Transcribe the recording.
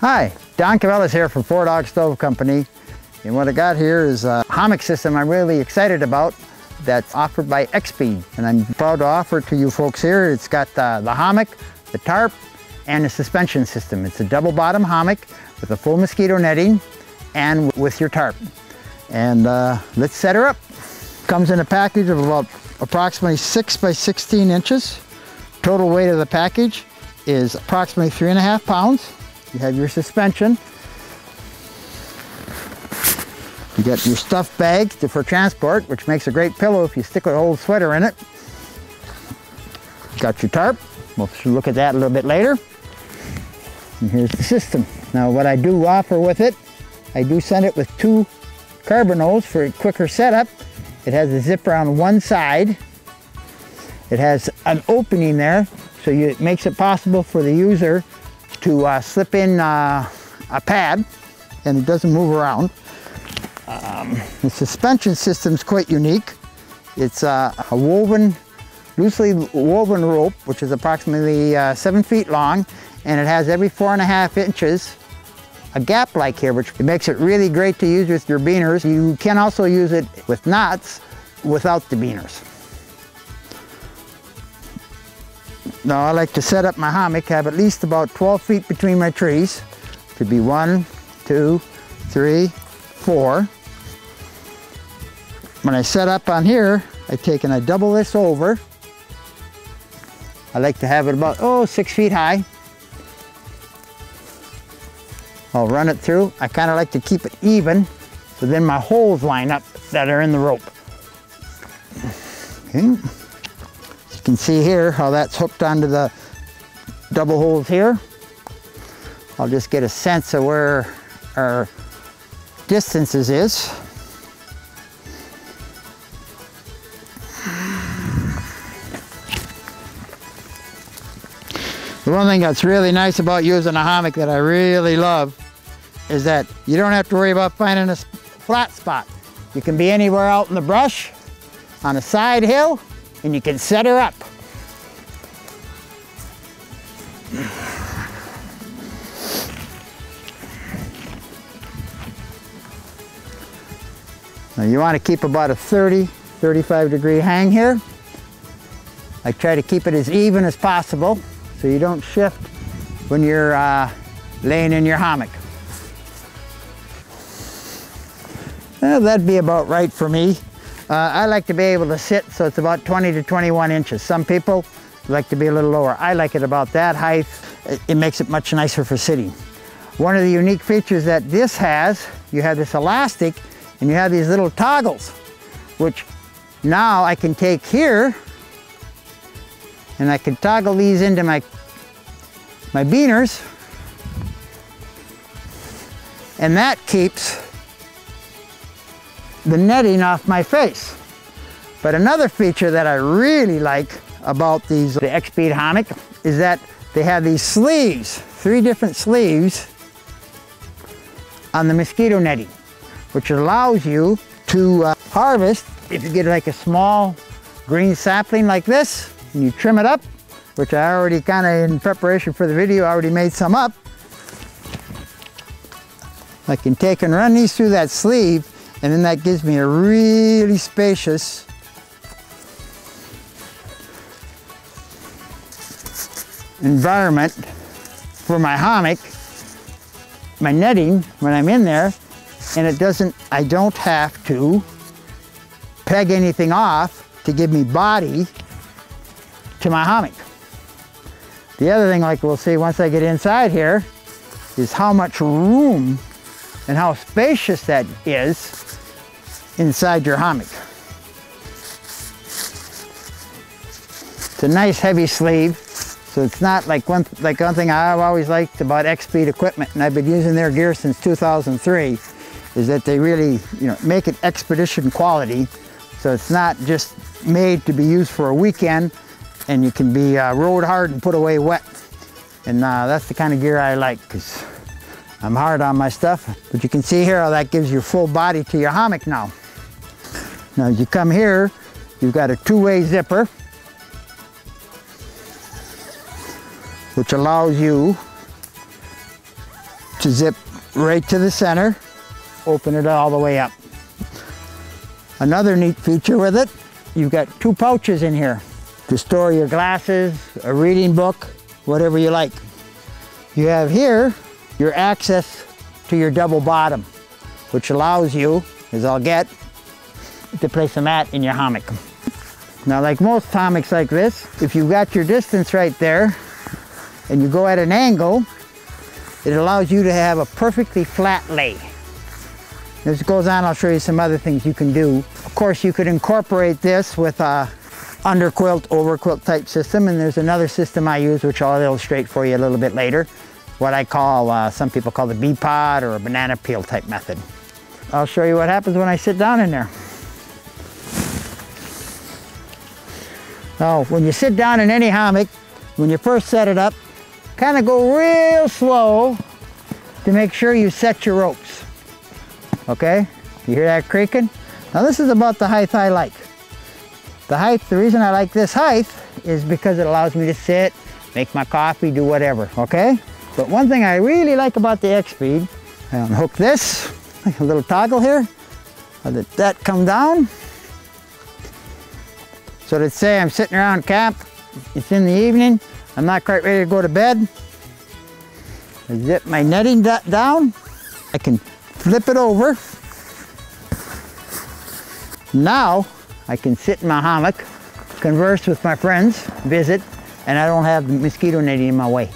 Hi, Don Cavellas here from Four Dog Stove Company. And what I got here is a hammock system I'm really excited about that's offered by Exped. And I'm proud to offer it to you folks here. It's got the hammock, the tarp, and the suspension system. It's a double bottom hammock with a full mosquito netting and with your tarp. And let's set her up. Comes in a package of about approximately 6 by 16 inches. Total weight of the package is approximately 3.5 pounds. You have your suspension. You got your stuff bag for transport, which makes a great pillow if you stick an old sweater in it. Got your tarp. We'll look at that a little bit later. And here's the system. Now what I do offer with it, I do send it with 2 carbonos for a quicker setup. It has a zipper on one side. It has an opening there, so it makes it possible for the user to slip in a pad, and it doesn't move around. The suspension system is quite unique. It's a loosely woven rope, which is approximately 7 feet long, and it has every 4.5 inches a gap like here, which makes it really great to use with your beaners. You can also use it with knots without the beaners. Now I like to set up my hammock, have at least about 12 feet between my trees. Could be 1, 2, 3, 4. When I set up on here, I take and I double this over. I like to have it about, 6 feet high. I'll run it through. I kind of like to keep it even, so then my holes line up that are in the rope. Okay. You can see here how that's hooked onto the double holes here. I'll just get a sense of where our distances is. The one thing that's really nice about using a hammock that I really love is that you don't have to worry about finding a flat spot. You can be anywhere out in the brush, on a side hill, and you can set her up. Now you want to keep about a 30-35 degree hang here. I try to keep it as even as possible so you don't shift when you're laying in your hammock. Well, that'd be about right for me. I like to be able to sit so it's about 20 to 21 inches. Some people like to be a little lower. I like it about that height. It makes it much nicer for sitting. One of the unique features that this has, you have this elastic and you have these little toggles, which now I can take here and I can toggle these into my beaners, and that keeps the netting off my face. But another feature that I really like about the Exped hammock is that they have these sleeves, 3 different sleeves on the mosquito netting, which allows you to harvest. If you get like a small green sapling like this and you trim it up, which I already kind of in preparation for the video, I already made some up. I can take and run these through that sleeve, and then that gives me a really spacious environment for my hammock, my netting when I'm in there, and I don't have to peg anything off to give me body to my hammock. The other thing, like we'll see once I get inside here, is how much room and how spacious that is inside your hammock. It's a nice heavy sleeve, so it's not like one thing I've always liked about Exped equipment, and I've been using their gear since 2003, is that they really, make it expedition quality. So it's not just made to be used for a weekend, and you can be rode hard and put away wet. And that's the kind of gear I like, because I'm hard on my stuff. But you can see here how that gives you full body to your hammock now. Now as you come here, you've got a 2-way zipper, which allows you to zip right to the center, open it all the way up. Another neat feature with it, you've got 2 pouches in here to store your glasses, a reading book, whatever you like. You have here your access to your double bottom, which allows you, as I'll get, to place a mat in your hammock. Now, like most hammocks like this, if you've got your distance right there and you go at an angle, it allows you to have a perfectly flat lay. As it goes on, I'll show you some other things you can do. Of course, you could incorporate this with a underquilt, overquilt type system, and there's another system I use which I'll illustrate for you a little bit later, what I call, some people call the bee pod or a banana peel type method. I'll show you what happens when I sit down in there. Now, when you sit down in any hammock, when you first set it up, kind of go real slow to make sure you set your ropes. Okay? You hear that creaking? Now this is about the height I like. The reason I like this height is because it allows me to sit, make my coffee, do whatever, okay? But one thing I really like about the Exped, I unhook this, like a little toggle here, I let that come down. So let's say I'm sitting around camp, it's in the evening, I'm not quite ready to go to bed. I zip my netting down, I can flip it over. Now I can sit in my hammock, converse with my friends, visit, and I don't have mosquito netting in my way.